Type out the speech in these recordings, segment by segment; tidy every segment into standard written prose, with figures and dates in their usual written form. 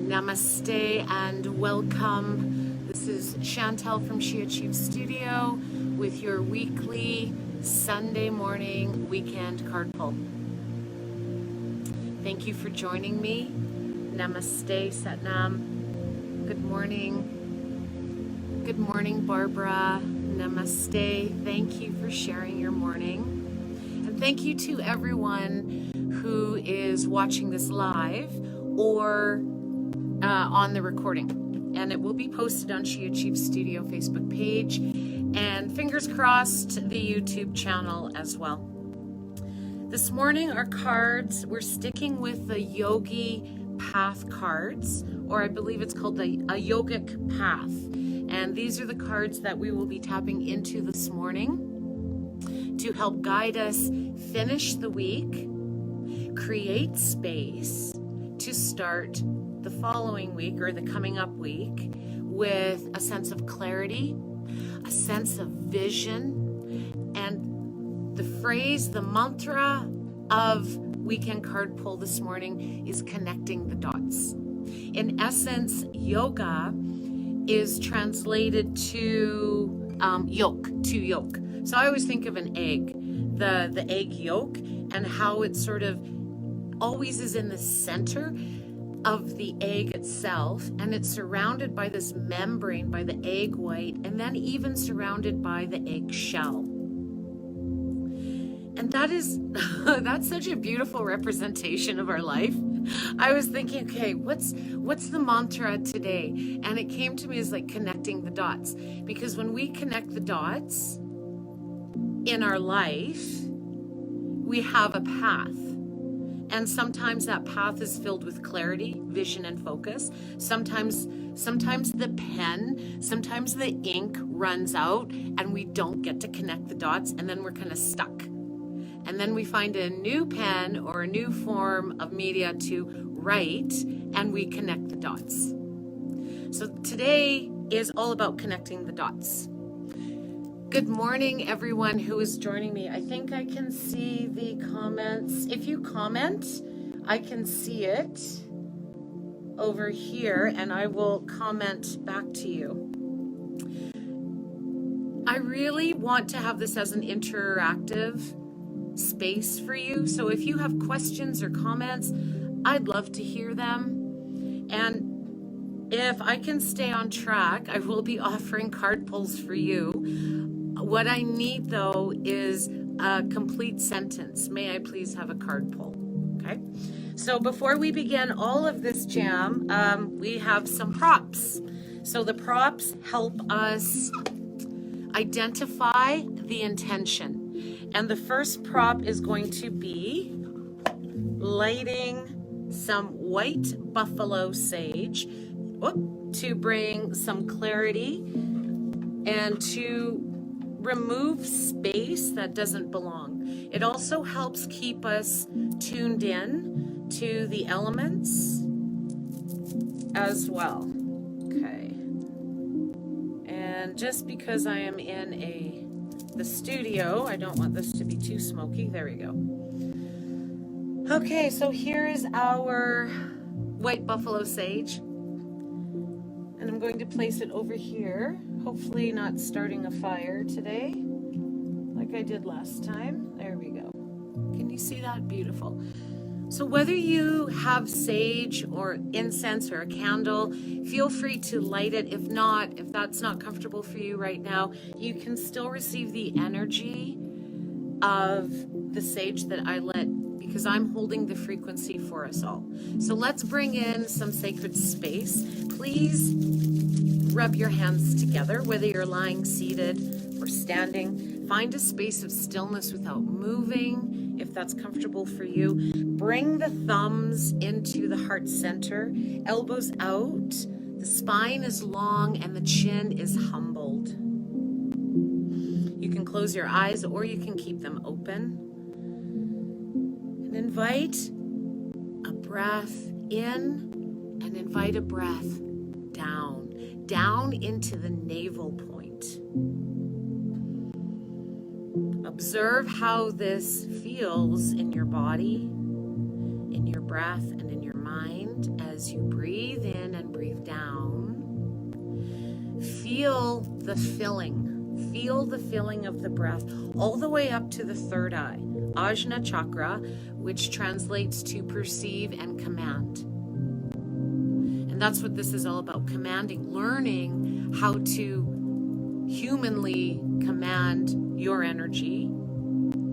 Namaste and welcome. This is Shantal from She Achieves Studio with your weekly Sunday morning weekend card pull. Thank you for joining me. Namaste, Satnam. Good morning. Good morning, Barbara. Namaste. Thank you for sharing your morning. And thank you to everyone who is watching this live or on the recording. And it will be posted on She Achieves Studio Facebook page, and fingers crossed the YouTube channel as well. This morning our cards, we're sticking with the Yogi Path cards, or I believe it's called a Yogic Path. And these are the cards that we will be tapping into this morning to help guide us finish the week, create space to start the following week or the coming up week with a sense of clarity, a sense of vision, and the phrase, the mantra of weekend card pull this morning is connecting the dots. In essence, yoga is translated to yolk, to yolk. So I always think of an egg, the egg yolk, and how it sort of always is in the center of the egg itself, and it's surrounded by this membrane, by the egg white, and then even surrounded by the egg shell. And that is, that's such a beautiful representation of our life. I was thinking, okay, what's the mantra today? And it came to me as like connecting the dots, because when we connect the dots in our life, we have a path. And sometimes that path is filled with clarity, vision, and focus. Sometimes the pen, sometimes the ink runs out and we don't get to connect the dots, and then we're kind of stuck. And then we find a new pen or a new form of media to write, and we connect the dots. So today is all about connecting the dots. Good morning, everyone who is joining me. I think I can see the comments. If you comment, I can see it over here, and I will comment back to you. I really want to have this as an interactive space for you. So if you have questions or comments, I'd love to hear them. And if I can stay on track, I will be offering card pulls for you. What I need, though, is a complete sentence. May I please have a card pull? Okay. So before we begin all of this jam, we have some props. So the props help us identify the intention. And the first prop is going to be lighting some white buffalo sage to bring some clarity and to remove space that doesn't belong. It also helps keep us tuned in to the elements as well. Okay. And just because I am in the studio, I don't want this to be too smoky. There we go. Okay, so here is our white buffalo sage. And I'm going to place it over here, hopefully not starting a fire today, like I did last time. There we go. Can you see that? Beautiful. So whether you have sage or incense or a candle, feel free to light it. If not, if that's not comfortable for you right now, you can still receive the energy of the sage that I lit, because I'm holding the frequency for us all. So let's bring in some sacred space. Please rub your hands together, whether you're lying seated or standing. Find a space of stillness without moving, if that's comfortable for you. Bring the thumbs into the heart center, elbows out. The spine is long and the chin is humbled. You can close your eyes or you can keep them open. And invite a breath in and invite a breath down into the navel point. Observe how this feels in your body, in your breath. breath and in your mind, as you breathe in and breathe down, feel the filling. Feel the filling of the breath all the way up to the third eye, Ajna chakra, which translates to perceive and command. And that's what this is all about, commanding, learning how to humanly command your energy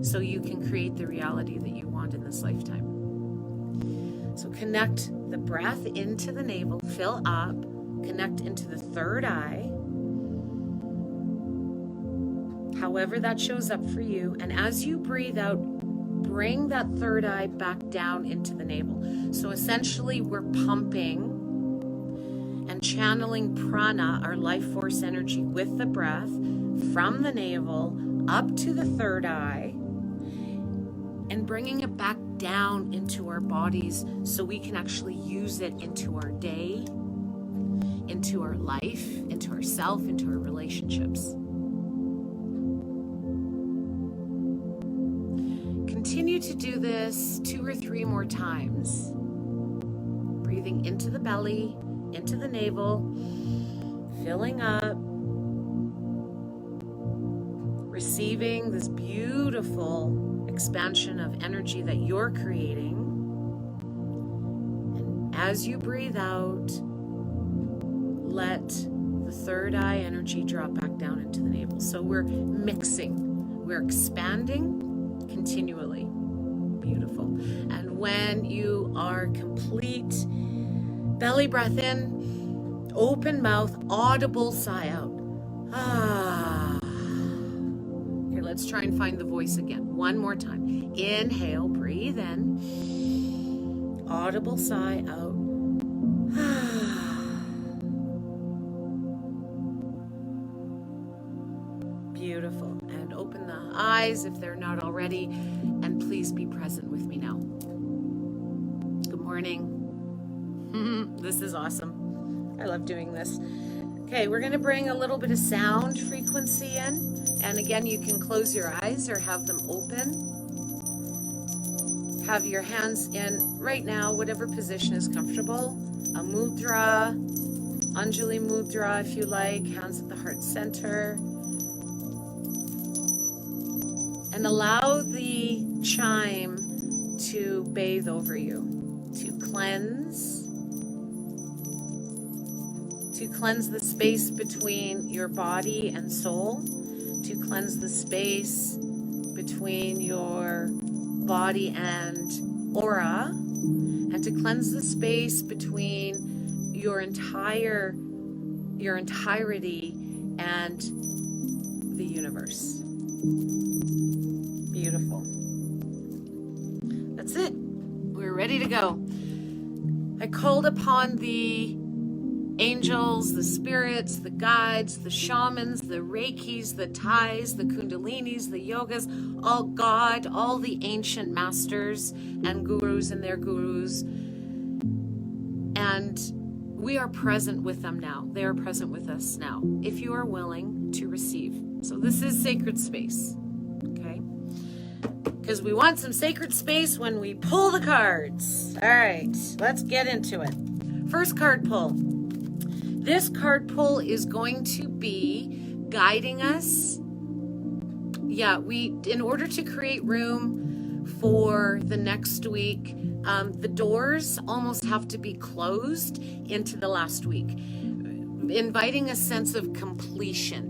so you can create the reality that you want in this lifetime. So connect the breath into the navel, fill up, connect into the third eye, however that shows up for you. And as you breathe out, bring that third eye back down into the navel. So essentially we're pumping and channeling prana, our life force energy, with the breath from the navel up to the third eye and bringing it back down into our bodies so we can actually use it into our day, into our life, into ourself, into our relationships. Continue to do this 2 or 3 more times. Breathing into the belly, into the navel, filling up, receiving this beautiful expansion of energy that you're creating. And as you breathe out, let the third eye energy drop back down into the navel. So we're mixing, we're expanding continually. Beautiful. And when you are complete, belly breath in, open mouth, audible sigh out. Ah. Okay, let's try and find the voice again. One more time. Inhale, breathe in, audible sigh out. Beautiful. And open the eyes if they're not already, and please be present with me now. Good morning. This is awesome. I love doing this. Okay, we're going to bring a little bit of sound frequency in. And again, you can close your eyes or have them open. Have your hands in right now, whatever position is comfortable. A mudra, Anjali mudra if you like, hands at the heart center. And allow the chime to bathe over you, to cleanse the space between your body and soul, to cleanse the space between your body and aura, and to cleanse the space between your entirety and the universe. Beautiful. That's it. We're ready to go. I called upon the angels, the spirits, the guides, the shamans, the reikis, the thais, the kundalinis, the yogas, all God, all the ancient masters and gurus and their gurus. And we are present with them now. They are present with us now, if you are willing to receive. So this is sacred space, okay? Because we want some sacred space when we pull the cards. All right, let's get into it. First card pull. This card pull is going to be guiding us. Yeah, in order to create room for the next week, the doors almost have to be closed into the last week. Inviting a sense of completion.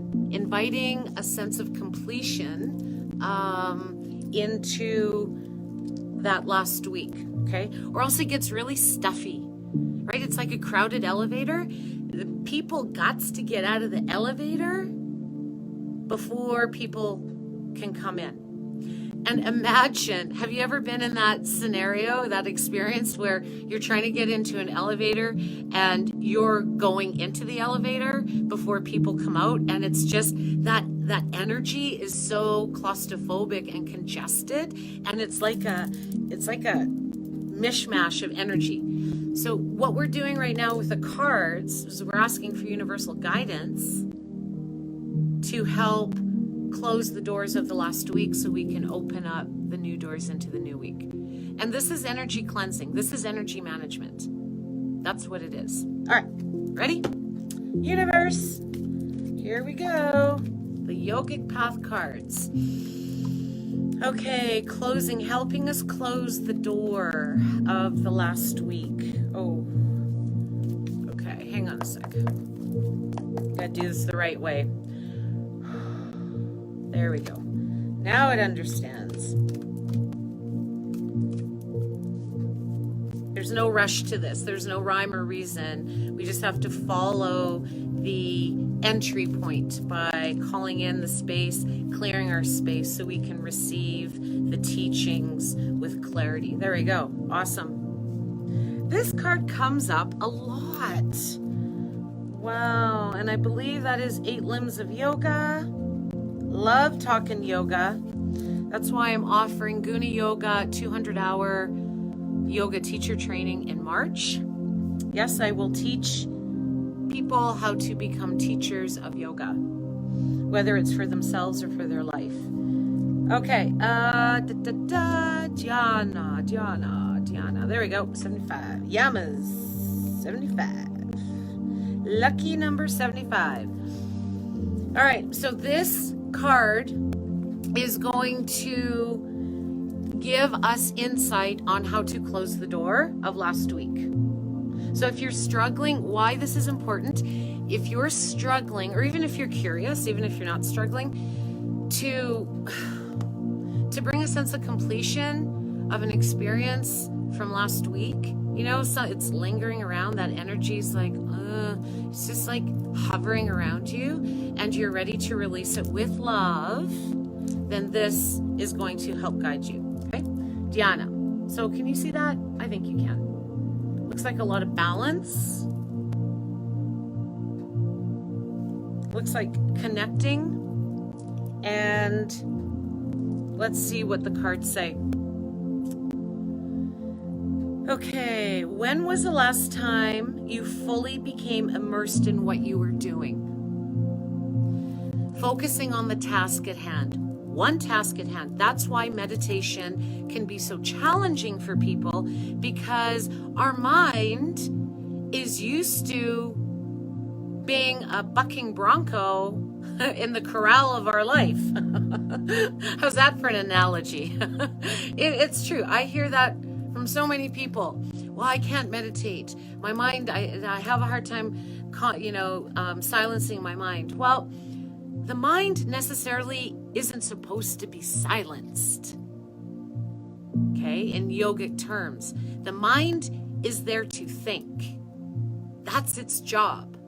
Into that last week, okay? Or else it gets really stuffy, right? It's like a crowded elevator. The people gots to get out of the elevator before people can come in. And imagine, have you ever been in that scenario, that experience where you're trying to get into an elevator and you're going into the elevator before people come out, and it's just that energy is so claustrophobic and congested, and it's like a mishmash of energy. So what we're doing right now with the cards is we're asking for universal guidance to help close the doors of the last week so we can open up the new doors into the new week. And this is energy cleansing. This is energy management. That's what it is. All right, ready? Universe, here we go. The yogic path cards. Okay, closing, helping us close the door of the last week. Oh, okay, hang on a sec. Gotta do this the right way. There we go. Now it understands. There's no rush to this. There's no rhyme or reason. We just have to follow the entry point by calling in the space, clearing our space so we can receive the teachings with clarity. There we go. Awesome. This card comes up a lot. Wow. And I believe that is 8 limbs of yoga. Love talking yoga. That's why I'm offering Guna Yoga 200-hour yoga teacher training in March. Yes, I will teach people how to become teachers of yoga, whether it's for themselves or for their life. Okay, Diana. There we go, 75. Yamas, 75. Lucky number 75. All right, so this card is going to give us insight on how to close the door of last week. So if you're struggling, why this is important, if you're struggling, or even if you're curious, even if you're not struggling, to bring a sense of completion of an experience from last week, you know, so it's lingering around, that energy is like, it's just like hovering around you, and you're ready to release it with love, then this is going to help guide you. Okay, Diana. So can you see that? I think you can. Looks like a lot of balance. Looks like connecting. And let's see what the cards say. Okay, when was the last time you fully became immersed in what you were doing? Focusing on the task at hand. One task at hand. That's why meditation can be so challenging for people, because our mind is used to being a bucking bronco in the corral of our life. How's that for an analogy? It's true. I hear that from so many people. Well, I can't meditate. My mind, I have a hard time, silencing my mind. Well, the mind necessarily isn't supposed to be silenced. Okay, in yogic terms, the mind is there to think. That's its job.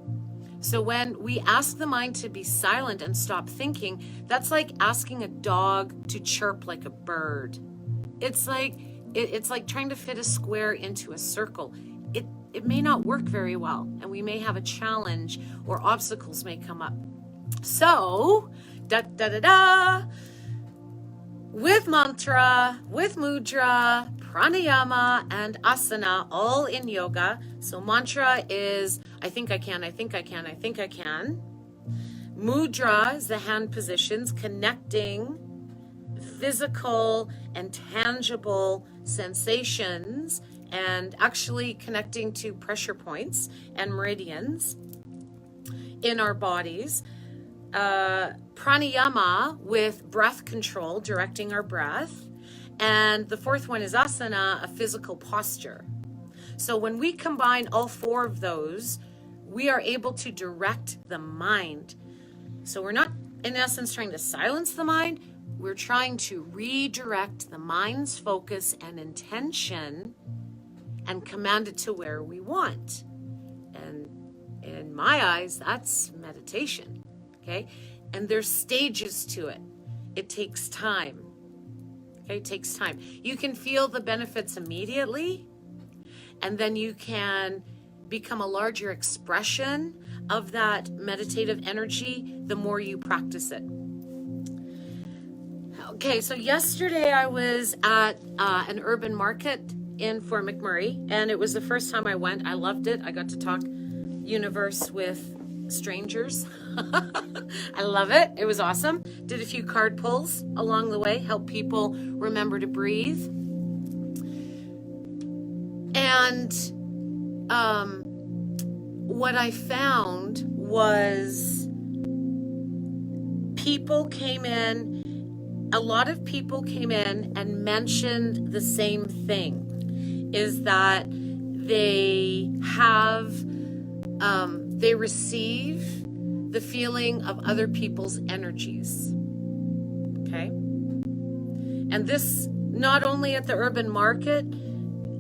So when we ask the mind to be silent and stop thinking, that's like asking a dog to chirp like a bird. It's like trying to fit a square into a circle. It may not work very well, and we may have a challenge or obstacles may come up. So, with mantra, with mudra, pranayama, and asana, all in yoga. So mantra is, I think I can, I think I can, I think I can. Mudra is the hand positions, connecting physical and tangible sensations and actually connecting to pressure points and meridians in our bodies. Pranayama with breath control, directing our breath. And the fourth one is asana, a physical posture. So when we combine all 4 of those, we are able to direct the mind. So we're not, in essence, trying to silence the mind. We're trying to redirect the mind's focus and intention and command it to where we want. And in my eyes, that's meditation. Okay, and there's stages to it. It takes time. Okay, it takes time. You can feel the benefits immediately, and then you can become a larger expression of that meditative energy the more you practice it. Okay, so yesterday I was at an urban market in Fort McMurray, and it was the first time I went. I loved it. I got to talk universe with strangers. I love it. It was awesome. Did a few card pulls along the way, help people remember to breathe. And what I found was a lot of people came in and mentioned the same thing, is that they receive the feeling of other people's energies. Okay? And this, not only at the urban market,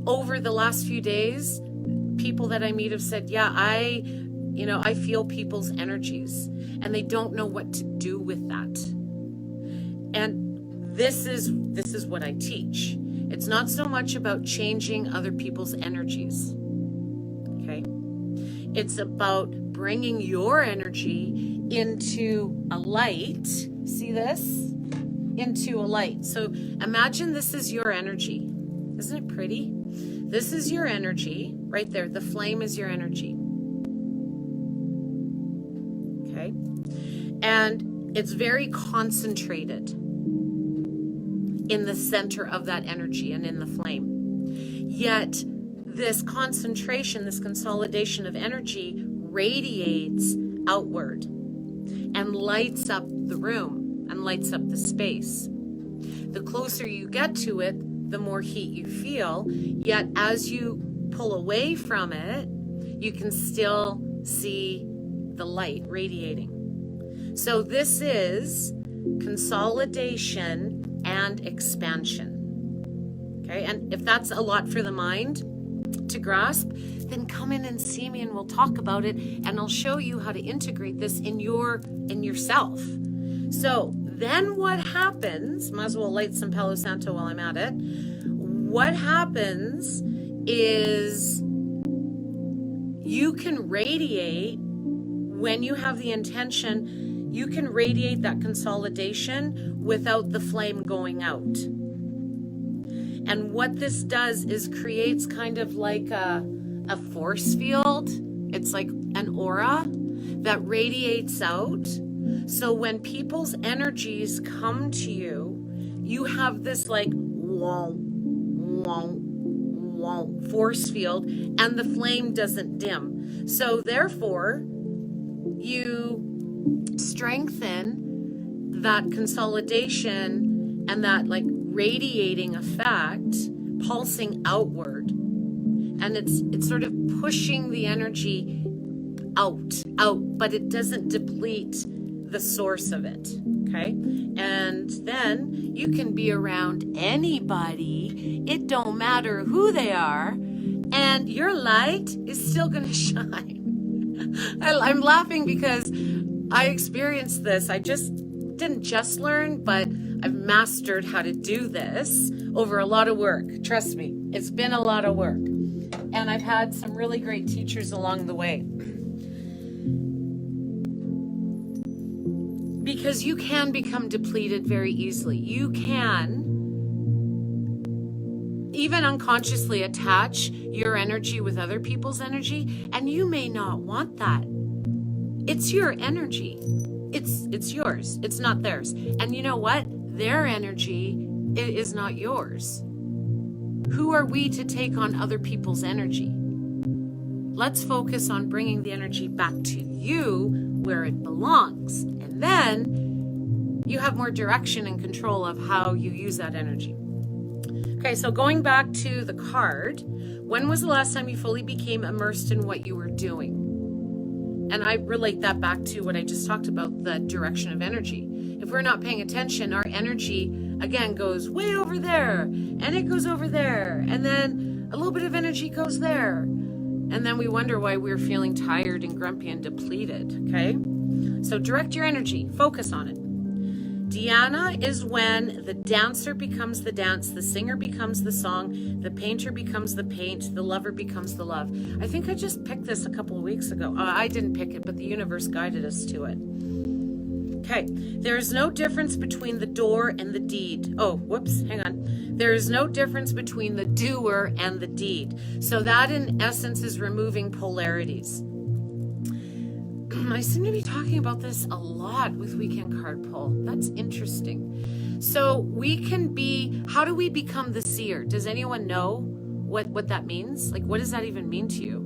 over the last few days, people that I meet have said, yeah, I feel people's energies, and they don't know what to do with that. And this is what I teach. It's not so much about changing other people's energies. Okay? It's about bringing your energy into a light. See this? Into a light. So imagine this is your energy. Isn't it pretty? This is your energy right there. The flame is your energy. Okay? And it's very concentrated in the center of that energy and in the flame. Yet this concentration, this consolidation of energy radiates outward and lights up the room and lights up the space. The closer you get to it, the more heat you feel. Yet as you pull away from it, you can still see the light radiating. So this is consolidation and expansion. Okay, and if that's a lot for the mind to grasp, then come in and see me and we'll talk about it, and I'll show you how to integrate this in yourself. So then what happens, might as well light some Palo Santo while I'm at it. What happens is you can radiate, when you have the intention, you can radiate that consolidation without the flame going out. And what this does is creates kind of like a force field. It's like an aura that radiates out. So when people's energies come to you, you have this like force field, and the flame doesn't dim. So therefore, you strengthen that consolidation and that like radiating effect, pulsing outward. And it's sort of pushing the energy out, but it doesn't deplete the source of it. Okay? And then you can be around anybody. It don't matter who they are, and your light is still going to shine. I'm laughing because I experienced this. I didn't just learn, but I've mastered how to do this over a lot of work. Trust me, it's been a lot of work. And I've had some really great teachers along the way. Because you can become depleted very easily. You can even unconsciously attach your energy with other people's energy, and you may not want that. It's your energy. It's yours. It's not theirs. And you know what? Their energy is not yours. Who are we to take on other people's energy? Let's focus on bringing the energy back to you where it belongs. And then you have more direction and control of how you use that energy. Okay, so going back to the card, when was the last time you fully became immersed in what you were doing? And I relate that back to what I just talked about, the direction of energy. If we're not paying attention, our energy, again, goes way over there, and it goes over there, and then a little bit of energy goes there. And then we wonder why we're feeling tired and grumpy and depleted, okay? So direct your energy, focus on it. Dhyana is when the dancer becomes the dance, the singer becomes the song, the painter becomes the paint, the lover becomes the love. I think I just picked this a couple of weeks ago. I didn't pick it, but the universe guided us to it. Okay, there is no difference between the door and the deed. Oh, whoops, hang on. There is no difference between the doer and the deed. So that in essence is removing polarities. I seem to be talking about this a lot with weekend card pull. That's interesting. So we can be, how do we become the seer? Does anyone know what that means? Like, what does that even mean to you?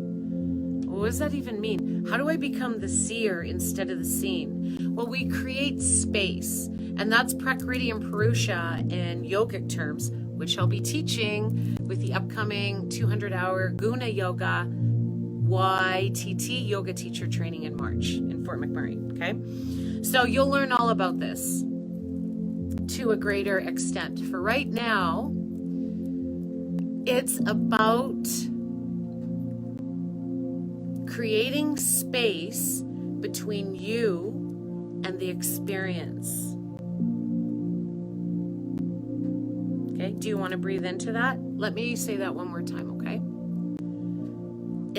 What does that even mean? How do I become the seer instead of the seen? Well, we create space, and that's Prakriti and Purusha in yogic terms, which I'll be teaching with the upcoming 200-hour Guna Yoga YTT yoga teacher training in March in Fort McMurray. Okay, so you'll learn all about this to a greater extent. For right now, it's about creating space between you and the experience. Okay, do you want to breathe into that? Let me say that one more time, okay?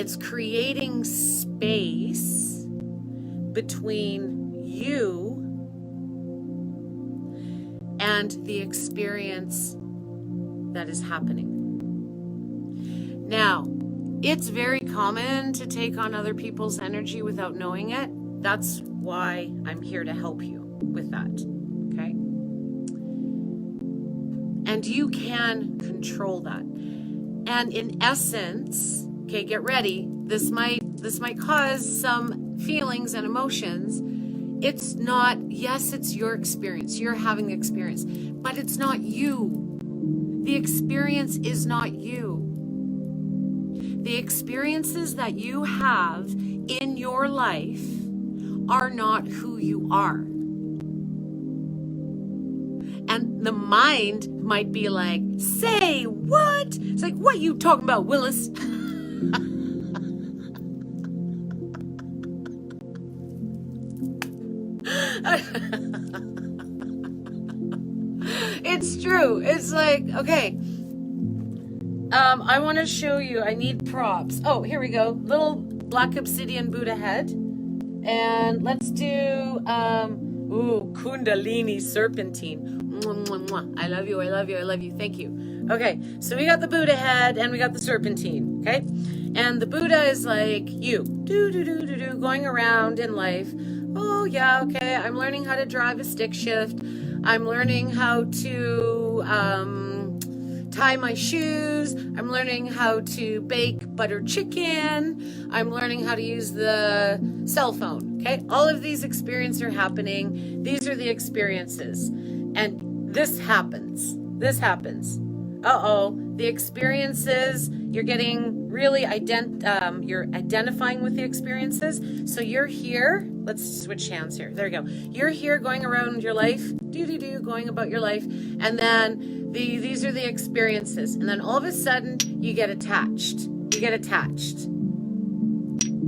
It's creating space between you and the experience that is happening. Now, it's very common to take on other people's energy without knowing it. That's why I'm here to help you with that, okay? And you can control that. And in essence, okay, get ready. This might cause some feelings and emotions. It's not, yes, it's your experience. You're having the experience, but it's not you. The experience is not you. The experiences that you have in your life are not who you are. And the mind might be like, say what? It's like, what you talking about, Willis? It's true. It's like, okay. I want to show you. I need props. Oh, here we go. Little black obsidian Buddha head. And let's do, Kundalini serpentine. Mwah, mwah, mwah. I love you. I love you. I love you. Thank you. Okay. So we got the Buddha head and we got the serpentine. Okay. And the Buddha is like you. Going around in life. Oh, yeah. Okay. I'm learning how to drive a stick shift. I'm learning how to, tie my shoes. I'm learning how to bake butter chicken. I'm learning how to use the cell phone. Okay. All of these experiences are happening. These are the experiences. And this happens. This happens. The experiences, you're getting really you're identifying with the experiences. So you're here. Let's switch hands here. There we go. You're here going around your life, going about your life. And then these are the experiences. And then all of a sudden you get attached. You get attached.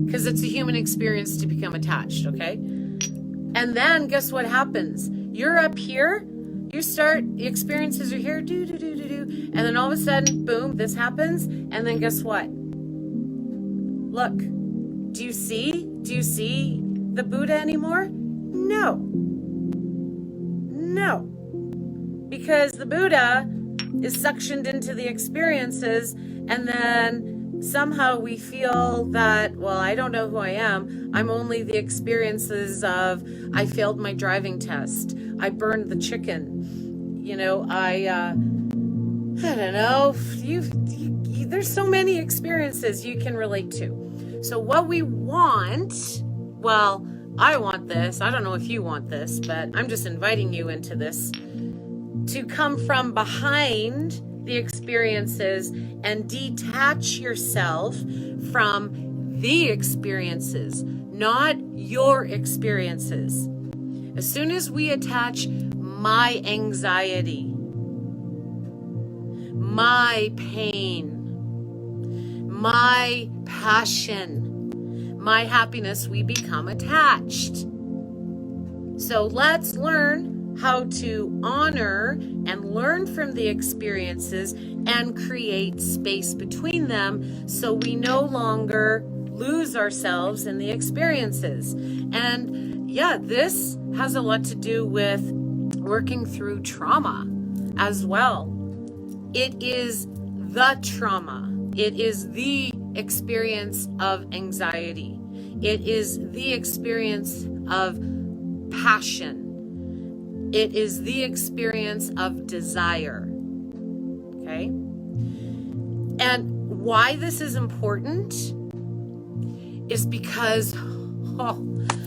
Because it's a human experience to become attached, okay? And then guess what happens? You're up here. You start, the experiences are here, and then all of a sudden, boom, this happens, and then guess what? Look, do you see the Buddha anymore? No. No. Because the Buddha is suctioned into the experiences, and then somehow we feel that, well, I don't know who I am. I'm only the experiences of, I failed my driving test. I burned the chicken. You know, I don't know. There's so many experiences you can relate to. So what we want, well, I want this. I don't know if you want this, but I'm just inviting you into this to come from behind the experiences and detach yourself from the experiences, not your experiences. As soon as we attach my anxiety, my pain, my passion, my happiness, we become attached. So let's learn how to honor and learn from the experiences and create space between them so we no longer lose ourselves in the experiences. And yeah, this has a lot to do with working through trauma as well. It is the trauma. It is the experience of anxiety. It is the experience of passion. It is the experience of desire. Okay? And why this is important is because,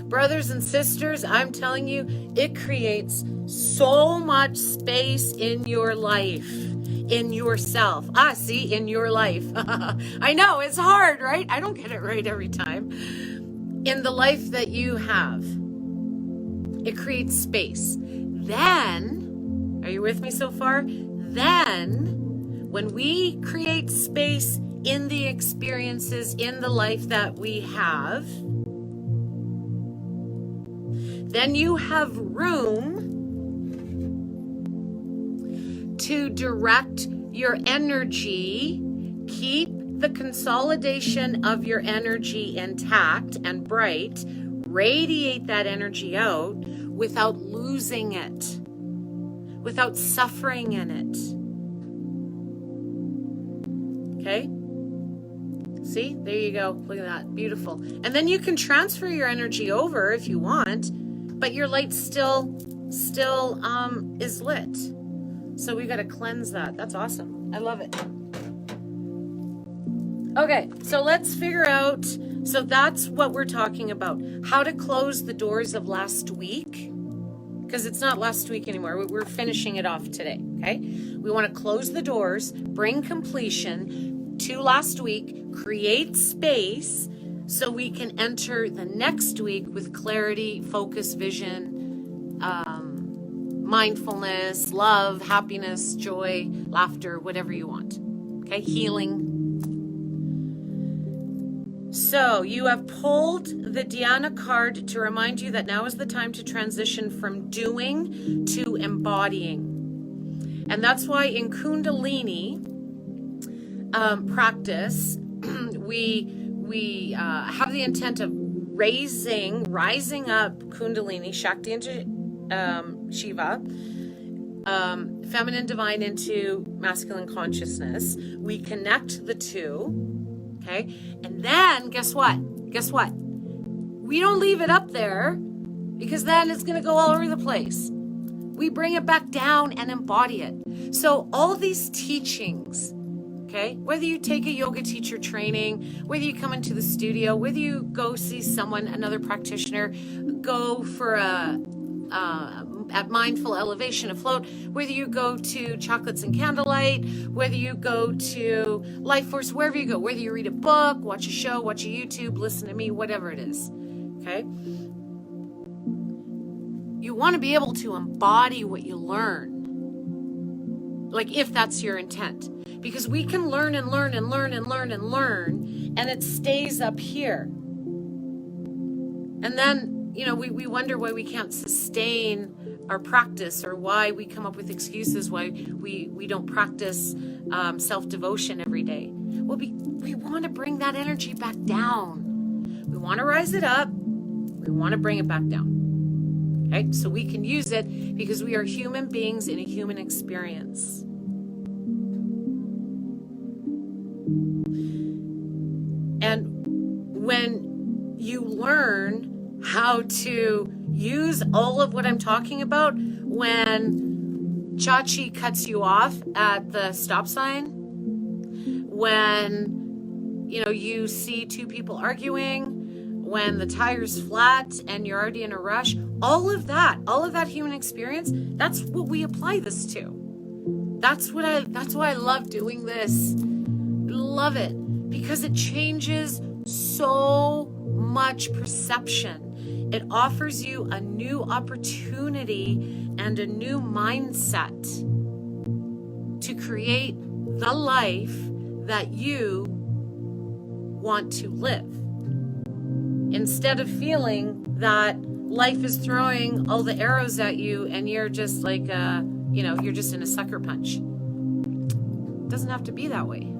brothers and sisters, I'm telling you, it creates so much space in your life, in yourself. See, in your life. I know, it's hard, right? I don't get it right every time. In the life that you have, it creates space. Then, are you with me so far? Then, when we create space in the experiences in the life that we have, then you have room to direct your energy, keep the consolidation of your energy intact and bright, radiate that energy out without losing it, without suffering in it. Okay? See, there you go. Look at that. Beautiful. And then you can transfer your energy over if you want, but your light still is lit. So we got to cleanse that. That's awesome. I love it. Okay, so let's figure out, so that's what we're talking about. How to close the doors of last week, because it's not last week anymore. We're finishing it off today, okay? We want to close the doors, bring completion to last week, create space so we can enter the next week with clarity, focus, vision, mindfulness, love, happiness, joy, laughter, whatever you want. Okay, healing. So you have pulled the Dhyana card to remind you that now is the time to transition from doing to embodying. And that's why in Kundalini practice, we have the intent of rising up Kundalini, Shakti into Shiva, feminine divine into masculine consciousness. We connect the two, okay? And then guess what? We don't leave it up there because then it's going to go all over the place. We bring it back down and embody it. So all these teachings, okay, whether you take a yoga teacher training, whether you come into the studio, whether you go see someone, another practitioner, go for at mindful elevation afloat, whether you go to chocolates and candlelight, whether you go to Life Force, wherever you go, whether you read a book, watch a show, watch a YouTube, listen to me, whatever it is, okay? You want to be able to embody what you learn, like if that's your intent, because we can learn and learn and learn and learn and learn, and it stays up here. And then, we wonder why we can't sustain our practice, or why we come up with excuses why we don't practice self-devotion every day. Well, we want to bring that energy back down. We want to rise it up. We want to bring it back down. Okay, so we can use it because we are human beings in a human experience. And when you learn how to use all of what I'm talking about, when Chachi cuts you off at the stop sign, when you see two people arguing, when the tire's flat and you're already in a rush, all of that human experience, that's what we apply this to. That's why I love doing this. Love it, because it changes so much perception. It offers you a new opportunity and a new mindset to create the life that you want to live. Instead of feeling that life is throwing all the arrows at you and you're just like, you're just in a sucker punch. It doesn't have to be that way.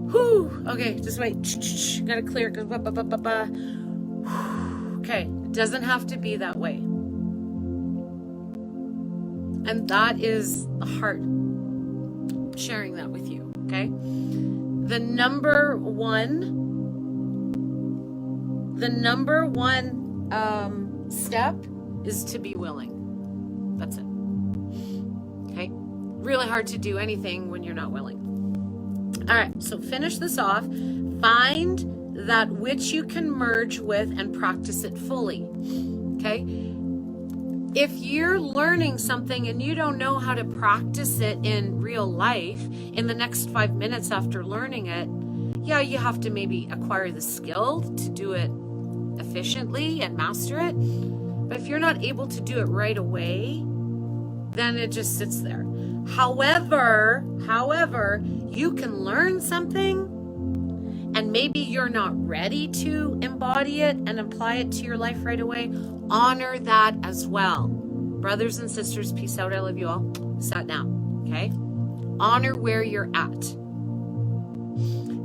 Whew. Okay, just wait. Gotta clear. Okay, it doesn't have to be that way. And that is the heart. sharing that with you, okay? The number one step is to be willing. That's it. Okay? Really hard to do anything when you're not willing. All right, so finish this off. Find that which you can merge with and practice it fully. Okay? If you're learning something and you don't know how to practice it in real life in the next 5 minutes after learning it, yeah, you have to maybe acquire the skill to do it efficiently and master it. But if you're not able to do it right away, then it just sits there. However, you can learn something and maybe you're not ready to embody it and apply it to your life right away. Honor that as well. Brothers and sisters, peace out. I love you all. Sat down, okay? Honor where you're at.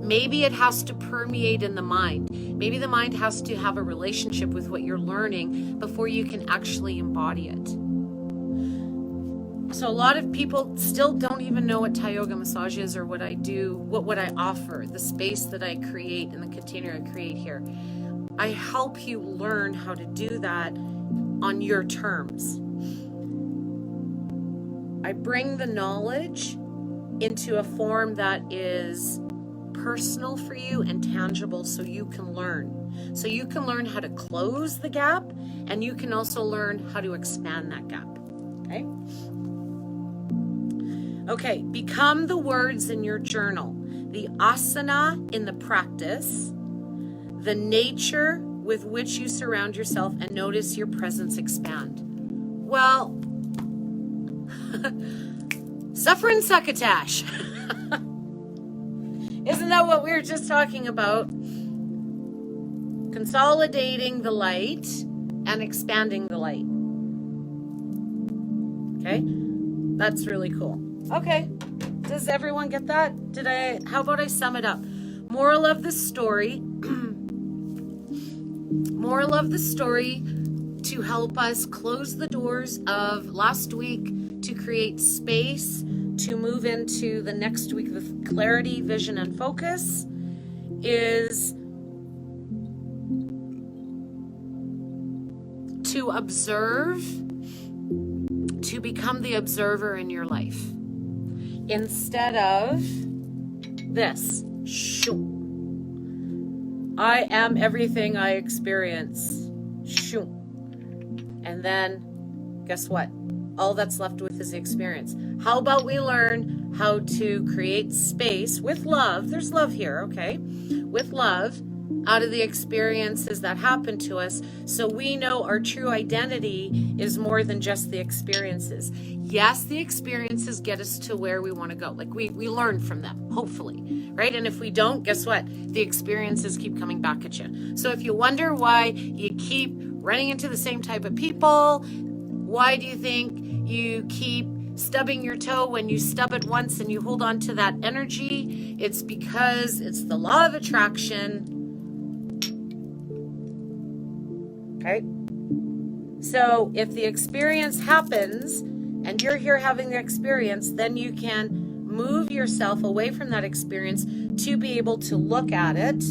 Maybe it has to permeate in the mind. Maybe the mind has to have a relationship with what you're learning before you can actually embody it. So a lot of people still don't even know what Thai yoga massage is or what I do, what I offer, the space that I create and the container I create here. I help you learn how to do that on your terms. I bring the knowledge into a form that is personal for you and tangible so you can learn. So you can learn how to close the gap and you can also learn how to expand that gap. Okay? Okay, become the words in your journal, the asana in the practice, the nature with which you surround yourself, and notice your presence expand. Well, suffering succotash. Isn't that what we were just talking about? Consolidating the light and expanding the light. Okay? That's really cool. Okay. Does everyone get that? How about I sum it up? Moral of the story. Moral of the story to help us close the doors of last week, to create space, to move into the next week with clarity, vision, and focus is to observe, to become the observer in your life. Instead of this, shoo. I am everything I experience. Shoo. And then, guess what? All that's left with is the experience. How about we learn how to create space with love? There's love here, okay? With love out of the experiences that happen to us, so we know our true identity is more than just the experiences. Yes, the experiences get us to where we want to go. Like we learn from them, hopefully, right? And if we don't, guess what? The experiences keep coming back at you. So if you wonder why you keep running into the same type of people, why do you think you keep stubbing your toe when you stub it once and you hold on to that energy? It's because it's the law of attraction. Okay? So if the experience happens and you're here having the experience, then you can move yourself away from that experience to be able to look at it.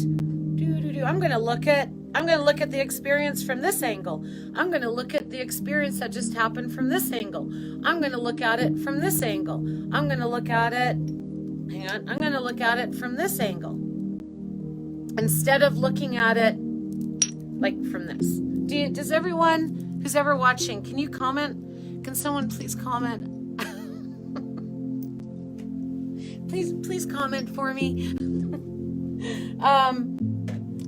I'm going to look at the experience from this angle. I'm going to look at the experience that just happened from this angle. I'm going to look at it from this angle. I'm going to look at it, I'm going to look at it from this angle. Instead of looking at it like from this. Does everyone who's ever watching, can you comment? Can someone please comment? please comment for me.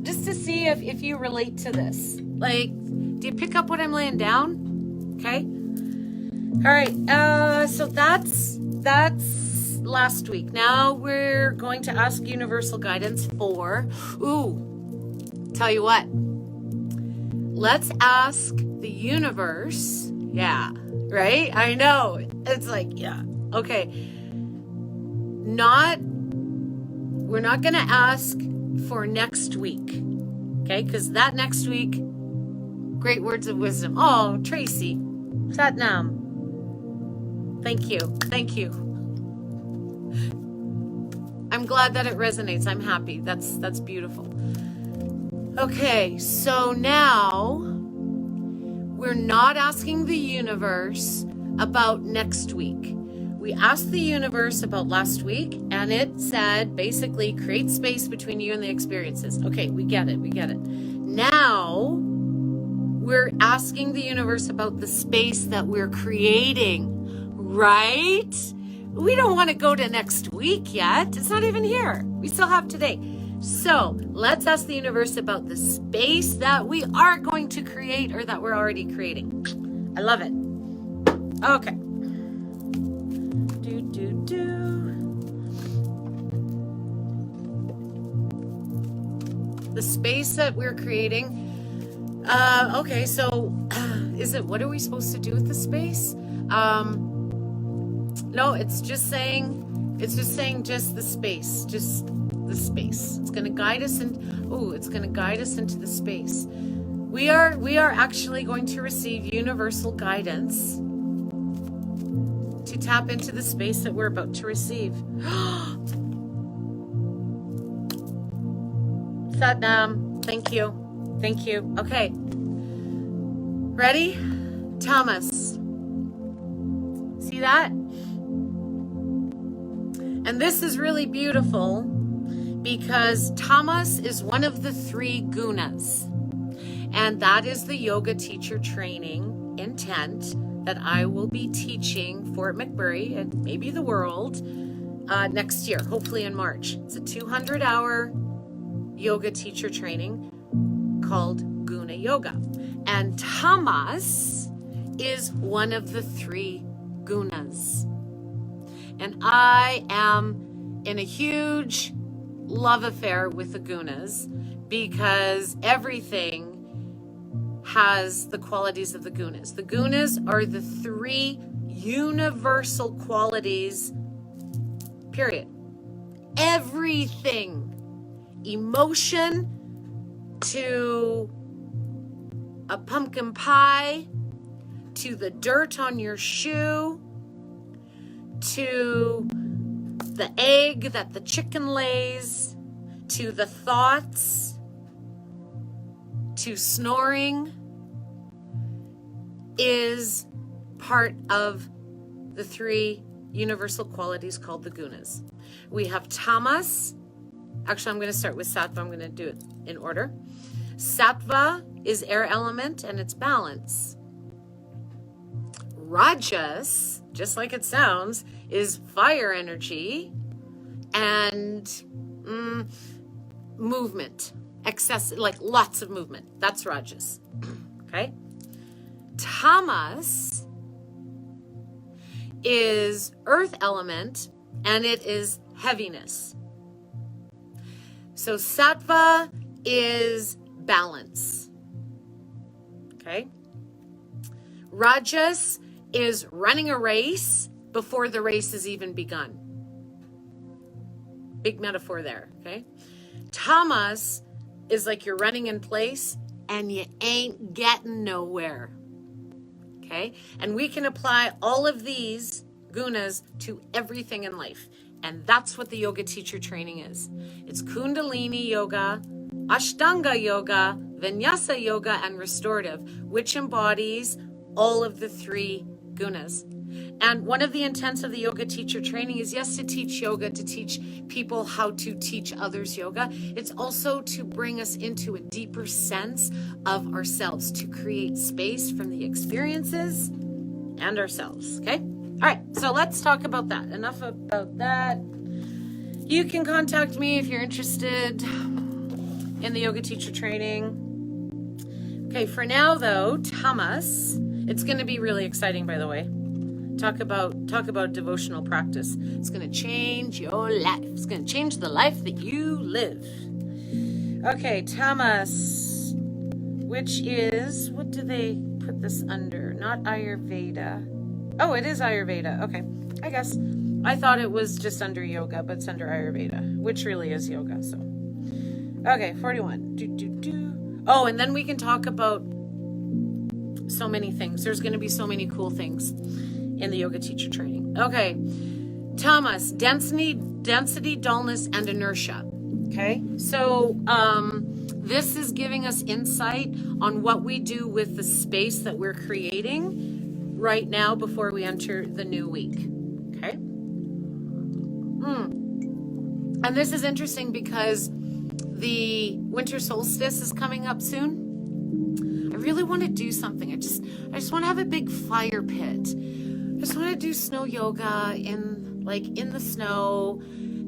Just to see if you relate to this. Like, do you pick up what I'm laying down? Okay. All right. So that's last week. Now we're going to ask universal guidance for, tell you what. Let's ask the universe. Yeah. Right? I know. It's like, yeah. Okay. We're not going to ask for next week, okay? Because that next week, great words of wisdom. Oh, Tracy, Satnam, thank you. I'm glad that it resonates. I'm happy. That's beautiful. Okay, so now we're not asking the universe about next week. We asked the universe about last week, and it said basically create space between you and the experiences. Okay, we get it. Now we're asking the universe about the space that we're creating, right? We don't want to go to next week yet. It's not even here. We still have today. So let's ask the universe about the space that we are going to create or that we're already creating. I love it. Okay. The space that we're creating. Okay, so what are we supposed to do with the space? No, it's just saying just the space, It's going to guide us into the space. We are actually going to receive universal guidance to tap into the space that we're about to receive. Satnam, thank you. Okay. Ready? Thomas. See that? And this is really beautiful because Tamas is one of the 3 gunas. And that is the yoga teacher training intent that I will be teaching for McMurray and maybe the world next year, hopefully in March. It's a 200-hour yoga teacher training called Guna Yoga. And Tamas is one of the 3 gunas. And I am in a huge love affair with the gunas because everything has the qualities of the gunas. The gunas are the 3 universal qualities, period. Everything. Emotion to a pumpkin pie, to the dirt on your shoe, to the egg that the chicken lays, to the thoughts, to snoring, is part of the 3 universal qualities called the gunas. We have tamas. Actually, I'm going to start with sattva. I'm going to do it in order. Sattva is air element and it's balance. Rajas, just like it sounds, is fire energy and movement. Excess, like lots of movement. That's Rajas. Okay? Tamas is earth element and it is heaviness. So sattva is balance. Okay? Rajas is running a race before the race has even begun. Big metaphor there, okay? Tamas is like you're running in place and you ain't getting nowhere. Okay? And we can apply all of these gunas to everything in life. And that's what the yoga teacher training is. It's Kundalini yoga, Ashtanga yoga, Vinyasa yoga, and restorative, which embodies all of the 3 gunas. And one of the intents of the yoga teacher training is, yes, to teach yoga, to teach people how to teach others yoga. It's also to bring us into a deeper sense of ourselves, to create space from the experiences and ourselves, okay? All right, so let's talk about that. Enough about that. You can contact me if you're interested in the yoga teacher training. Okay, for now though, tamas, it's going to be really exciting, by the way. Talk about devotional practice. It's going to change your life. It's going to change the life that you live. Okay, tamas, which is, what do they put this under? Not Ayurveda. Oh, it is Ayurveda. Okay, I guess. I thought it was just under yoga, but it's under Ayurveda, which really is yoga. So, okay, 41. Oh, and then we can talk about so many things. There's going to be so many cool things in the yoga teacher training. Okay, Tamas, density, dullness, and inertia. Okay, so this is giving us insight on what we do with the space that we're creating right now before we enter the new week. Okay. And this is interesting because the winter solstice is coming up soon. I really want to do something. I just want to have a big fire pit. I just want to do snow yoga in the snow,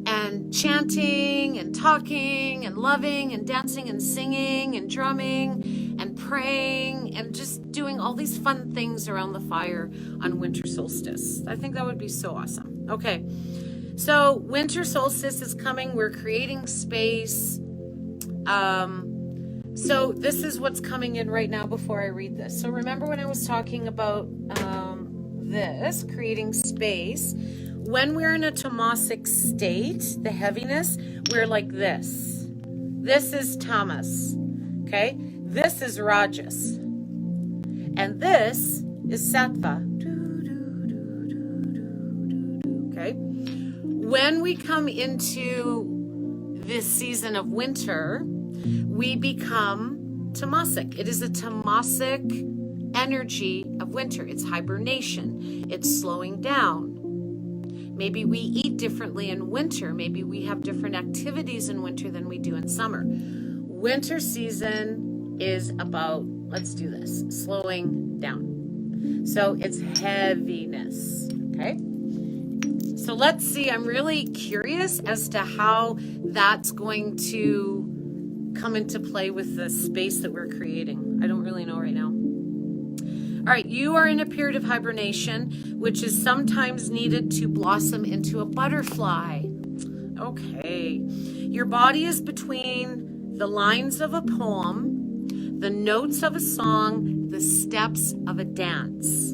and chanting and talking and loving and dancing and singing and drumming and praying and just doing all these fun things around the fire on winter solstice. I think that would be so awesome. Okay, so winter solstice is coming. We're creating space. So this is what's coming in right now before I read this. So remember when I was talking about this, creating space, when we're in a tamasic state, the heaviness, we're like this. This is tamas, okay? This is rajas. And this is sattva. Okay? When we come into this season of winter, we become tamasic. It is a tamasic energy of winter. It's hibernation. It's slowing down. Maybe we eat differently in winter. Maybe we have different activities in winter than we do in summer. Winter season is about, let's do this, slowing down. So it's heaviness, okay? So let's see, I'm really curious as to how that's going to come into play with the space that we're creating. I don't really know right now. All right, you are in a period of hibernation, which is sometimes needed to blossom into a butterfly. Okay. Your body is between the lines of a poem, the notes of a song, the steps of a dance.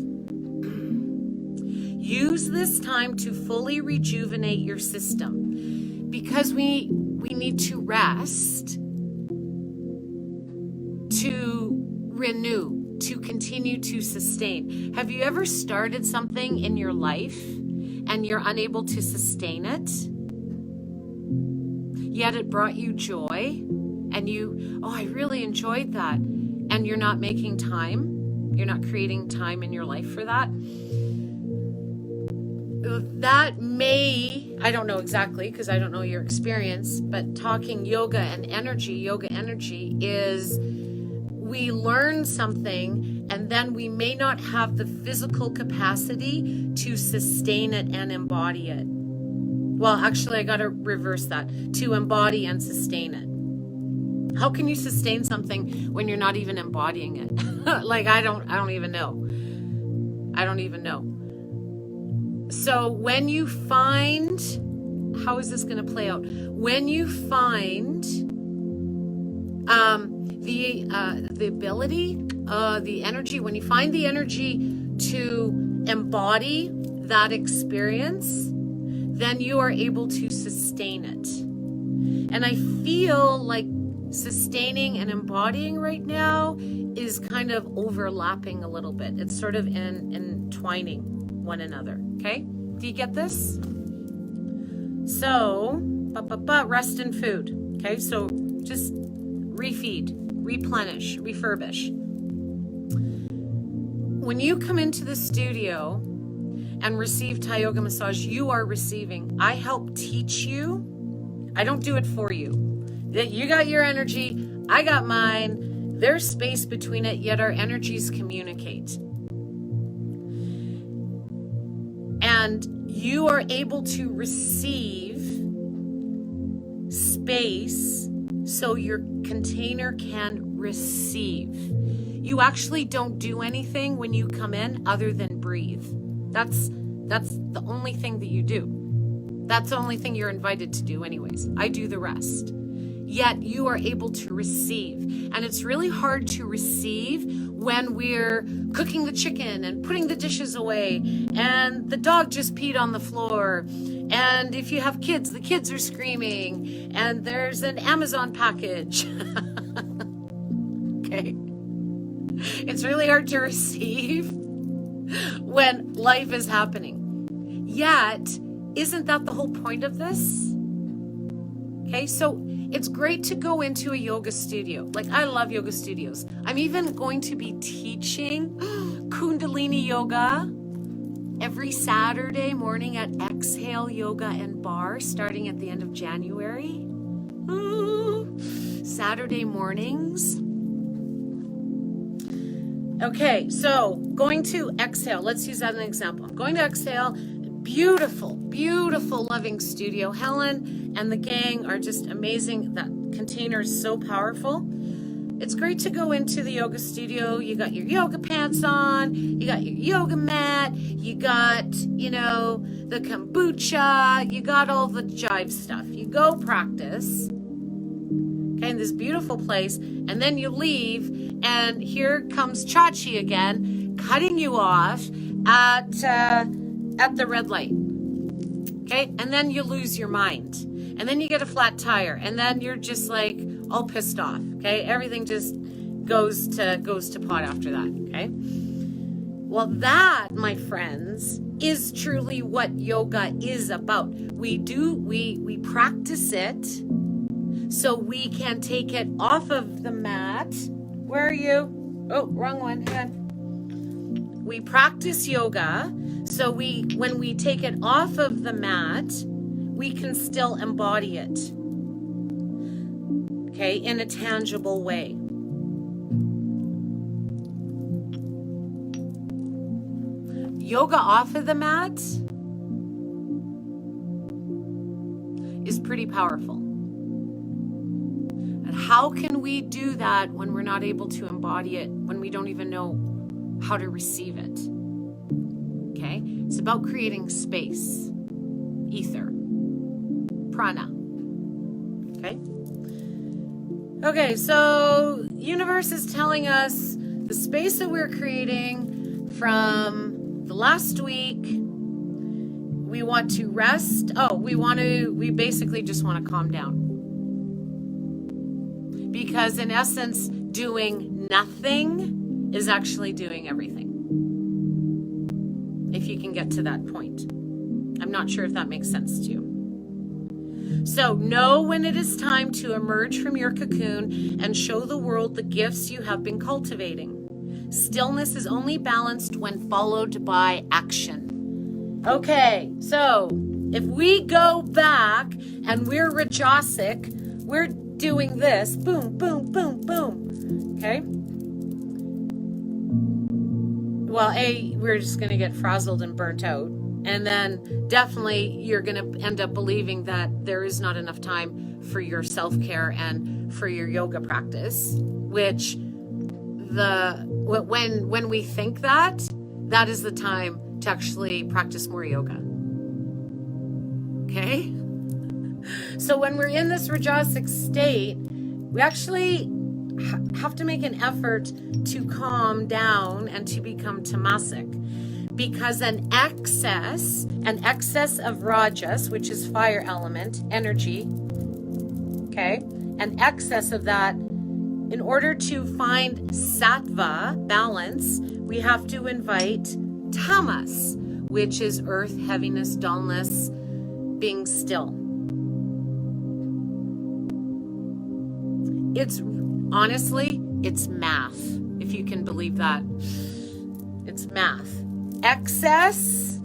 Use this time to fully rejuvenate your system because we need to rest, to renew, to continue to sustain. Have you ever started something in your life and you're unable to sustain it? Yet it brought you joy and I really enjoyed that. And you're not making time. You're not creating time in your life for that. That may, I don't know exactly because I don't know your experience, but talking yoga energy is we learn something and then we may not have the physical capacity to sustain it and embody it. Well, actually, I got to reverse that. To embody and sustain it. How can you sustain something when you're not even embodying it? Like, I don't even know. I don't even know. So when you find, how is this going to play out? When you find the ability, the energy, when you find the energy to embody that experience, then you are able to sustain it. And I feel like sustaining and embodying right now is kind of overlapping a little bit. It's sort of entwining one another. Okay? Do you get this? So, rest and food. Okay? So just refeed, replenish, refurbish. When you come into the studio and receive Thai yoga massage, you are receiving. I help teach you. I don't do it for you. You got your energy, I got mine. There's space between it, yet our energies communicate. And you are able to receive space so your container can receive. You actually don't do anything when you come in other than breathe. That's the only thing that you do. That's the only thing you're invited to do anyways. I do the rest. Yet you are able to receive. And it's really hard to receive when we're cooking the chicken and putting the dishes away and the dog just peed on the floor. And if you have kids, the kids are screaming and there's an Amazon package. Okay. It's really hard to receive when life is happening. Yet Isn't that the whole point of this? Okay, so it's great to go into a yoga studio. Like, I love yoga studios. I'm even going to be teaching Kundalini yoga every Saturday morning at Exhale Yoga and Bar, starting at the end of January. Saturday mornings. Okay, so going to Exhale. Let's use that as an example. I'm going to Exhale. Beautiful, beautiful, loving studio. Helen and the gang are just amazing. That container is so powerful. It's great to go into the yoga studio. You got your yoga pants on, you got your yoga mat, you got, the kombucha, you got all the jive stuff. You go practice, okay, in this beautiful place, and then you leave, and here comes Chachi again, cutting you off at the red light, okay? And then you lose your mind, and then you get a flat tire, and then you're just like all pissed off, okay? Everything just goes to pot after that, okay? Well, that, my friends, is truly what yoga is about. We practice it so we can take it off of the mat. Where are you? Oh, wrong one. Hang on. We practice yoga so when we take it off of the mat, we can still embody it, okay, in a tangible way. Yoga off of the mat is pretty powerful. And how can we do that when we're not able to embody it, when we don't even know how to receive it? Okay, it's about creating space, ether, prana. Okay, so universe is telling us the space that we're creating from the last week. We want to rest. We basically just want to calm down. Because in essence, doing nothing is actually doing everything. If you can get to that point. I'm not sure if that makes sense to you. So know when it is time to emerge from your cocoon and show the world the gifts you have been cultivating. Stillness is only balanced when followed by action. Okay, so if we go back and we're Rajasic, we're doing this. Boom, boom, boom, boom. Okay? Well, we're just going to get frazzled and burnt out. And then definitely you're going to end up believing that there is not enough time for your self-care and for your yoga practice, which when we think that is the time to actually practice more yoga. Okay? So when we're in this Rajasic state, we actually have to make an effort to calm down and to become tamasic. Because an excess of Rajas, which is fire element, energy, okay, an excess of that, in order to find sattva, balance, we have to invite tamas, which is earth, heaviness, dullness, being still. It's math, if you can believe that. It's math. Excess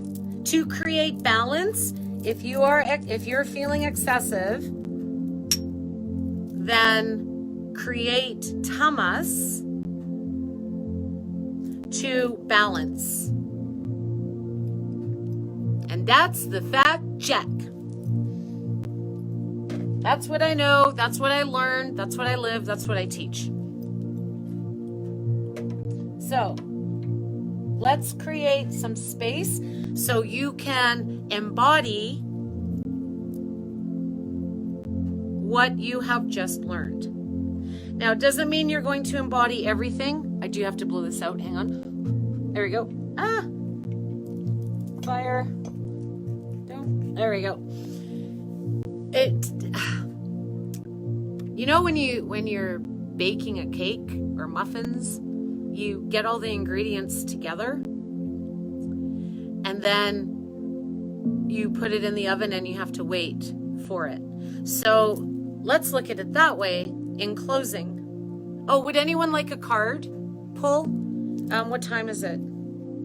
to create balance. If you're feeling excessive, then create tamas to balance. And that's the fact check. That's what I know, that's what I learned, that's what I live, that's what I teach. So let's create some space so you can embody what you have just learned. Now, it doesn't mean you're going to embody everything. I do have to blow this out. Hang on. There we go. Fire. There we go. When you're baking a cake or muffins, you get all the ingredients together, and then you put it in the oven and you have to wait for it. So let's look at it that way in closing. Oh, would anyone like a card pull? What time is it?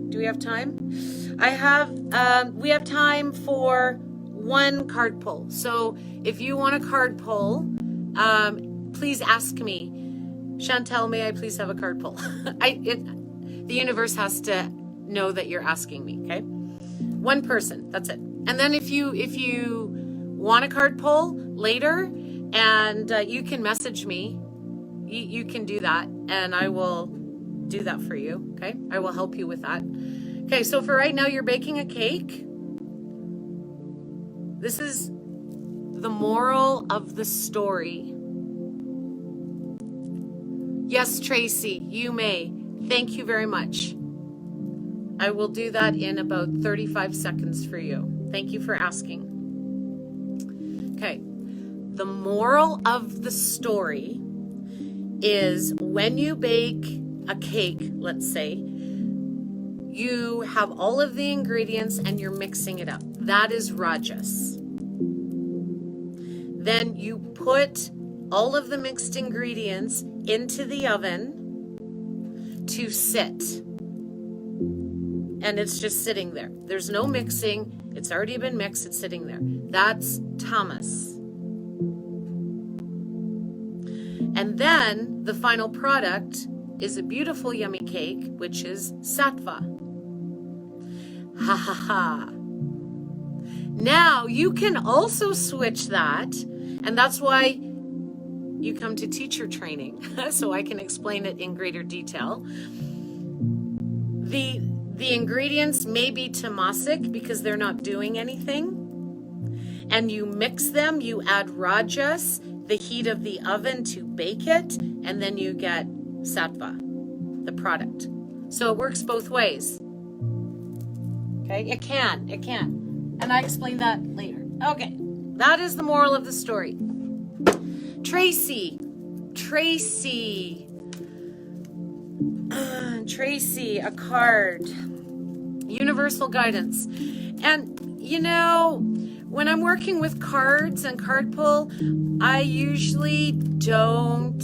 Do we have time? We have time for one card pull. So if you want a card pull, please ask me, Shantal, may I please have a card pull? The universe has to know that you're asking me, okay? One person, that's it. And then if you want a card pull later, and you can message me, you can do that, and I will do that for you, okay? I will help you with that. Okay, so for right now, you're baking a cake. This is the moral of the story. Yes, Tracy, you may. Thank you very much. I will do that in about 35 seconds for you. Thank you for asking. Okay, the moral of the story is when you bake a cake, let's say, you have all of the ingredients and you're mixing it up. That is Rajas. Then you put all of the mixed ingredients into the oven to sit. And it's just sitting there. There's no mixing. It's already been mixed. It's sitting there. That's tamas. And then the final product is a beautiful, yummy cake, which is sattva. Ha ha ha. Now you can also switch that, and that's why you come to teacher training, so I can explain it in greater detail. The ingredients may be tamasic because they're not doing anything, and you mix them, you add rajas, the heat of the oven to bake it, and then you get sattva, the product. So it works both ways. Okay, it can. And I explain that later. Okay, that is the moral of the story. Tracy, a card. Universal guidance. And you know, when I'm working with cards and card pull, I usually don't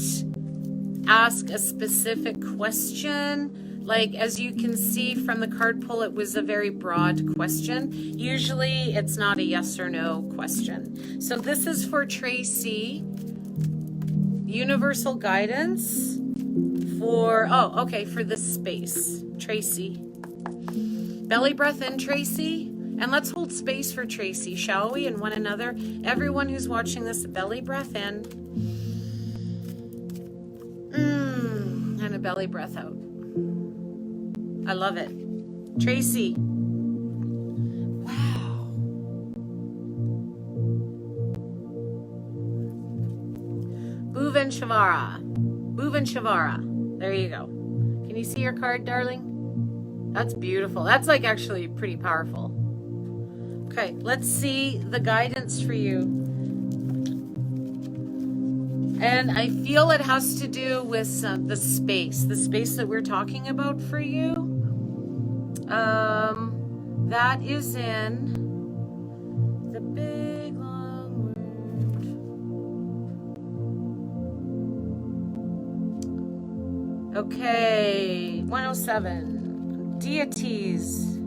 ask a specific question. Like, as you can see from the card pull, it was a very broad question. Usually it's not a yes or no question. So this is for Tracy. Universal guidance for, for this space. Tracy. Belly breath in, Tracy. And let's hold space for Tracy, shall we? And one another. Everyone who's watching this, belly breath in. And a belly breath out. I love it. Tracy. Wow. Bhuvaneswara. There you go. Can you see your card, darling? That's beautiful. That's like actually pretty powerful. Okay, let's see the guidance for you. And I feel it has to do with the space that we're talking about for you. That is in the big long word. Okay, 107. Deities.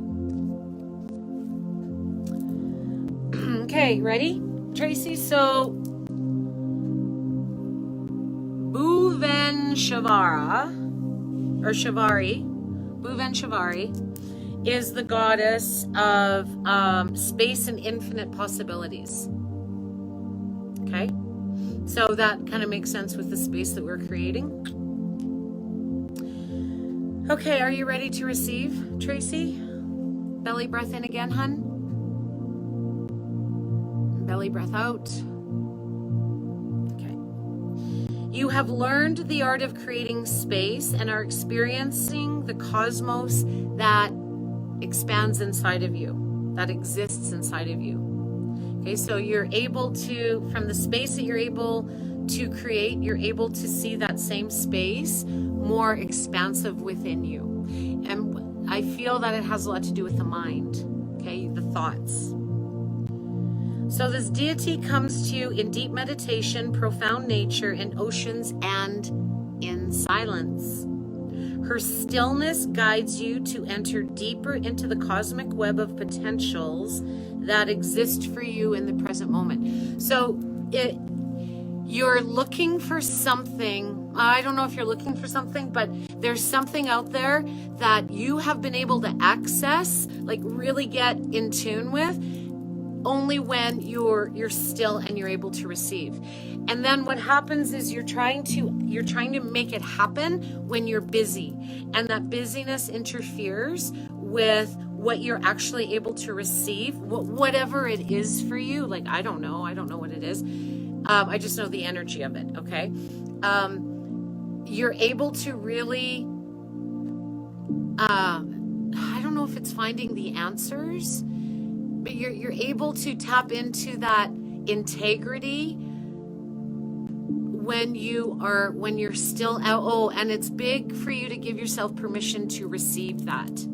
Okay, ready, Tracy? So, Bhuvaneswara, or Bhuvaneswari, is the goddess of space and infinite possibilities. Okay, so that kind of makes sense with the space that we're creating. Okay, are you ready to receive, Tracy? Belly breath in again, hun. Belly breath out. Okay. You have learned the art of creating space and are experiencing the cosmos that expands inside of you, that exists inside of you. Okay, so you're able to, from the space that you're able to create, you're able to see that same space more expansive within you. And I feel that it has a lot to do with the mind, okay, the thoughts. So this deity comes to you in deep meditation, profound nature, in oceans, and in silence. Her stillness guides you to enter deeper into the cosmic web of potentials that exist for you in the present moment. So you're looking for something. I don't know if you're looking for something, but there's something out there that you have been able to access, like really get in tune with, only when you're still and you're able to receive. And then what happens is you're trying to make it happen when you're busy, and that busyness interferes with what you're actually able to receive, whatever it is for you. Like, I don't know what it is. I just know the energy of it. Okay. You're able to really, I don't know if it's finding the answers, but you're able to tap into that integrity when you're still out. Oh, and it's big for you to give yourself permission to receive that.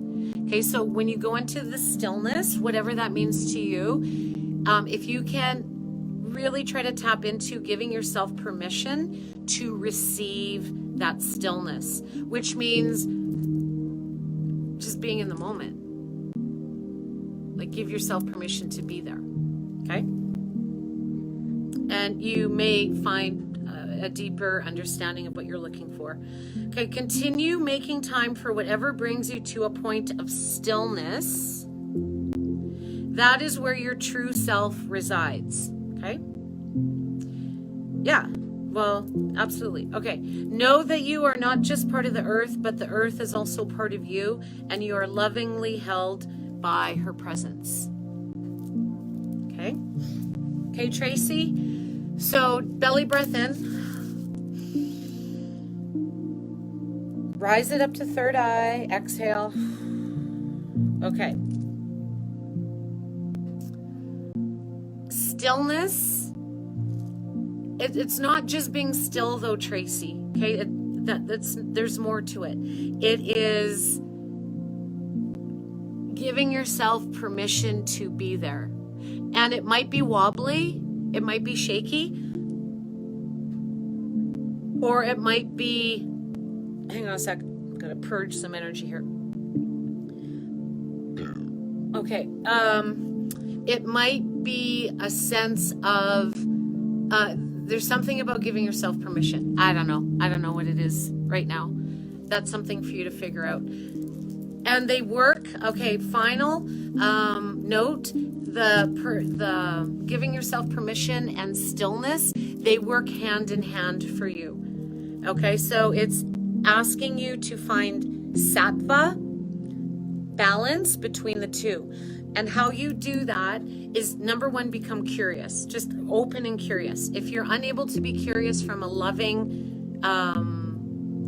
Okay, so when you go into the stillness, whatever that means to you, if you can really try to tap into giving yourself permission to receive that stillness, which means just being in the moment. Like, give yourself permission to be there, okay? And you may find a deeper understanding of what you're looking for. Okay, continue making time for whatever brings you to a point of stillness. That is where your true self resides, okay? Yeah, well, absolutely. Okay, know that you are not just part of the earth, but the earth is also part of you, and you are lovingly held by her presence. Okay, Tracy. So belly breath in. Rise it up to third eye. Exhale. Okay. Stillness. It's not just being still though, Tracy. Okay, there's more to it. It is giving yourself permission to be there. And it might be wobbly, it might be shaky, or it might be, hang on a sec, I'm gonna purge some energy here. Okay, it might be a sense of, there's something about giving yourself permission. I don't know what it is right now. That's something for you to figure out. And they work, okay, final note, the giving yourself permission and stillness, they work hand in hand for you. Okay, so it's asking you to find sattva, balance between the two. And how you do that is, number one, become curious, just open and curious. If you're unable to be curious from a loving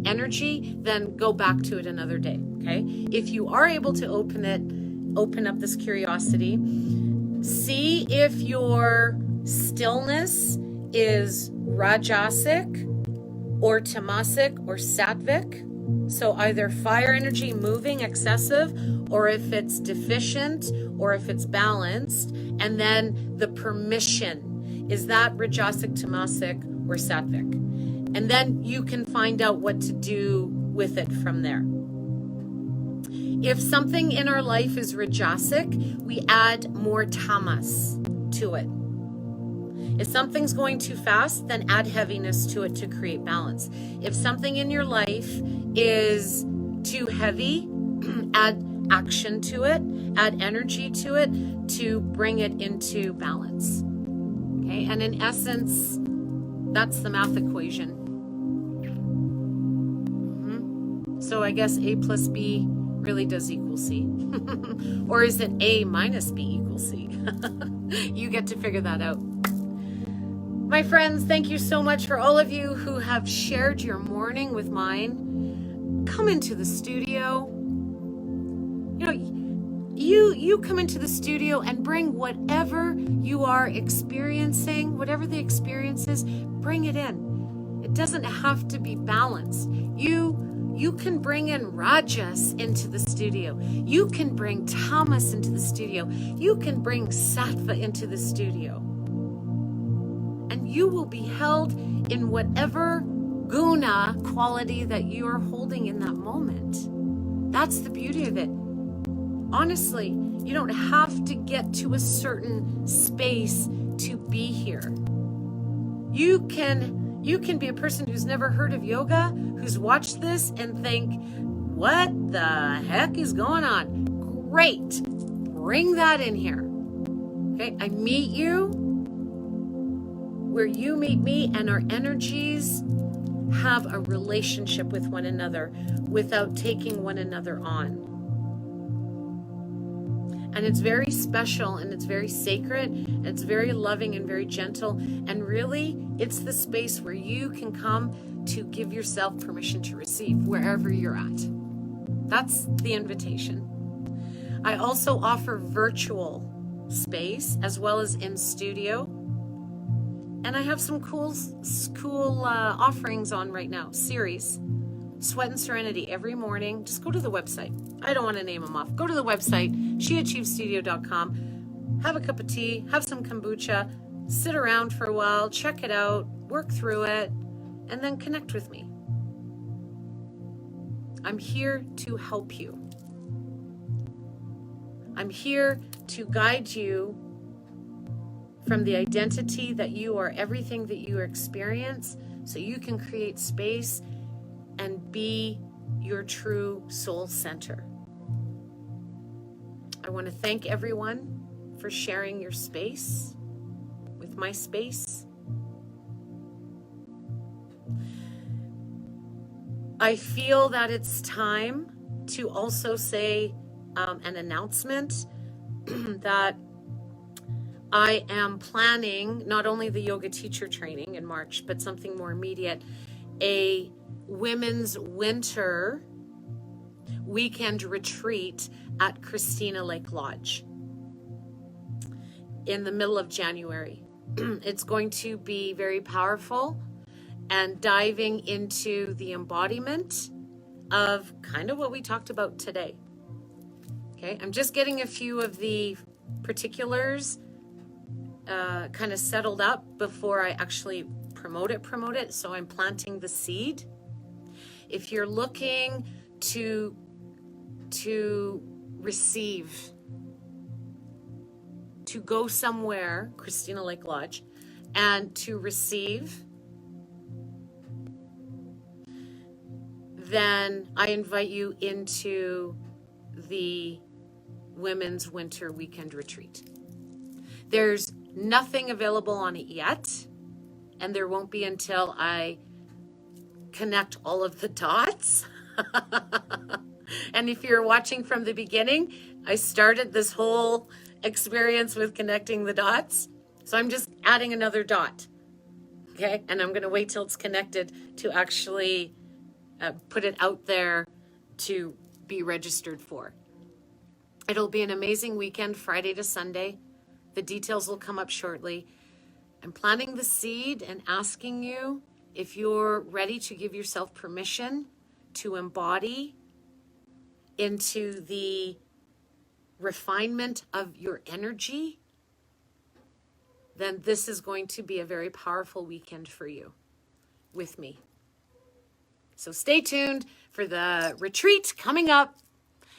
energy, then go back to it another day, okay? If you are able to open up this curiosity, see if your stillness is rajasic or tamasic or sattvic. So either fire energy moving excessive, or if it's deficient, or if it's balanced. And then the permission, is that rajasic, tamasic, or sattvic? And then you can find out what to do with it from there. If something in our life is rajasic, we add more tamas to it. If something's going too fast, then add heaviness to it to create balance. If something in your life is too heavy, add action to it, add energy to it to bring it into balance. Okay, and in essence, that's the math equation. So I guess A plus B really does equal C. Or is it A minus B equals C? You get to figure that out. My friends, thank you so much for all of you who have shared your morning with mine. Come into the studio. You know, you come into the studio and bring whatever you are experiencing, whatever the experience is, bring it in. It doesn't have to be balanced. You You can bring in Rajas into the studio. You can bring Tamas into the studio. You can bring Sattva into the studio. And you will be held in whatever guna quality that you are holding in that moment. That's the beauty of it. Honestly, you don't have to get to a certain space to be here. You can be a person who's never heard of yoga, who's watched this and think, what the heck is going on? Great. Bring that in here. Okay, I meet you where you meet me, and our energies have a relationship with one another without taking one another on. And it's very special, and it's very sacred, and it's very loving and very gentle. And really, it's the space where you can come to give yourself permission to receive wherever you're at. That's the invitation. I also offer virtual space as well as in studio. And I have some cool offerings on right now, series. Sweat and Serenity every morning. Just go to the website. I don't want to name them off. Go to the website, sheachievestudio.com. Have a cup of tea, have some kombucha, sit around for a while, check it out, work through it, and then connect with me. I'm here to help you. I'm here to guide you from the identity that you are, everything that you experience, so you can create space and be your true soul center. I want to thank everyone for sharing your space with my space. I feel that it's time to also say an announcement that I am planning not only the yoga teacher training in March, but something more immediate, a women's winter weekend retreat at Christina Lake Lodge in the middle of January. It's going to be very powerful and diving into the embodiment of kind of what we talked about today. Okay, I'm just getting a few of the particulars kind of settled up before I actually promote it. So I'm planting the seed. If you're looking to receive, to go somewhere, Christina Lake Lodge, and to receive, then I invite you into the Women's Winter Weekend Retreat. There's nothing available on it yet, and there won't be until I connect all of the dots. And if you're watching from the beginning, I started this whole experience with connecting the dots. So I'm just adding another dot. Okay, and I'm going to wait till it's connected to actually put it out there to be registered for. It'll be an amazing weekend, Friday to Sunday. The details will come up shortly. I'm planting the seed and asking you if you're ready to give yourself permission to embody into the refinement of your energy, then this is going to be a very powerful weekend for you with me. So stay tuned for the retreat coming up.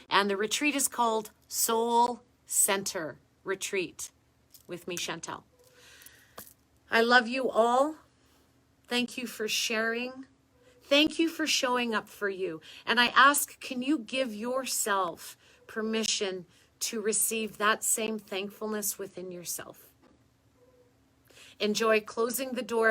And the retreat is called Soul Center Retreat with me, Shantal. I love you all. Thank you for sharing. Thank you for showing up for you. And I ask, can you give yourself permission to receive that same thankfulness within yourself? Enjoy closing the door